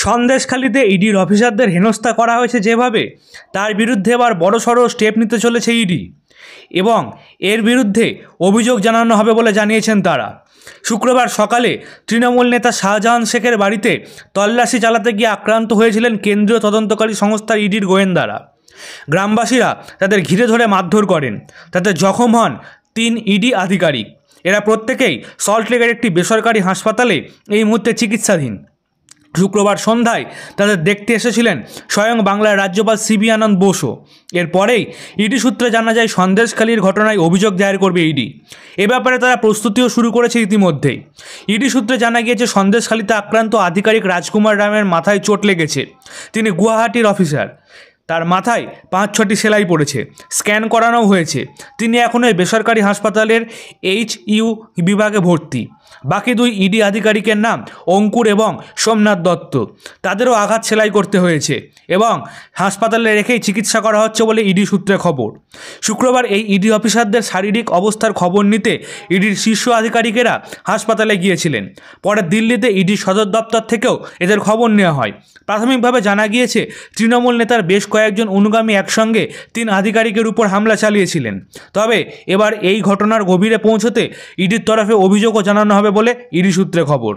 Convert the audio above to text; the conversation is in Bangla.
সন্দেশখালিতে ইডির অফিসারদের হেনস্থা করা হয়েছে যেভাবে, তার বিরুদ্ধে এবার বড়সড় স্টেপ নিতে চলেছে ইডি এবং এর বিরুদ্ধে অভিযোগ জানানো হবে বলে জানিয়েছেন তারা। শুক্রবার সকালে তৃণমূল নেতা শাহজাহান শেখের বাড়িতে তল্লাশি চালাতে গিয়ে আক্রান্ত হয়েছিলেন কেন্দ্রীয় তদন্তকারী সংস্থার ইডির গোয়েন্দারা। গ্রামবাসীরা তাদের ঘিরে ধরে মারধর করেন, তাতে জখম হন 3 ইডি আধিকারিক। এরা প্রত্যেকেই সল্টলেকের একটি বেসরকারি হাসপাতালে এই মুহূর্তে চিকিৎসাধীন। শুক্রবার সন্ধ্যায় তাদের দেখতে এসেছিলেন স্বয়ং বাংলার রাজ্যপাল সিবি আনন্দ বোসও। এরপরেই ইডি সূত্রে জানা যায় সন্দেশখালির ঘটনায় অভিযোগ দায়ের করবে ইডি। এ ব্যাপারে তারা প্রস্তুতিও শুরু করেছে ইতিমধ্যেই। ইডি সূত্রে জানা গিয়েছে সন্দেশখালিতে আক্রান্ত আধিকারিক রাজকুমার রামের মাথায় চোট লেগেছে। তিনি গুয়াহাটির অফিসার। তার মাথায় 5-6টি সেলাই পড়েছে, স্ক্যান করানো হয়েছে। তিনি এখনও বেসরকারি হাসপাতালের HU বিভাগে ভর্তি। বাকি 2 ইডি আধিকারিকের নাম অঙ্কুর এবং সোমনাথ দত্ত। তাদেরও আঘাত সেলাই করতে হয়েছে এবং হাসপাতালে রেখেই চিকিৎসা করা হচ্ছে বলে ইডি সূত্রে খবর। শুক্রবার এই ইডি অফিসারদের শারীরিক অবস্থার খবর নিতে ইডির শীর্ষ আধিকারিকেরা হাসপাতালে গিয়েছিলেন। পরে দিল্লিতে ইডি সদর দপ্তর থেকেও এদের খবর নেওয়া হয়। প্রাথমিকভাবে জানা গিয়েছে তৃণমূল নেতার বেশ কয়েকজন অনুগামী একসঙ্গে 3 আধিকারিকের উপর হামলা চালিয়েছিলেন। তবে এবার এই ঘটনার গভীরে পৌঁছতে ইডির তরফে অভিযোগও জানানো হবে বলে ইডি সূত্রে খবর।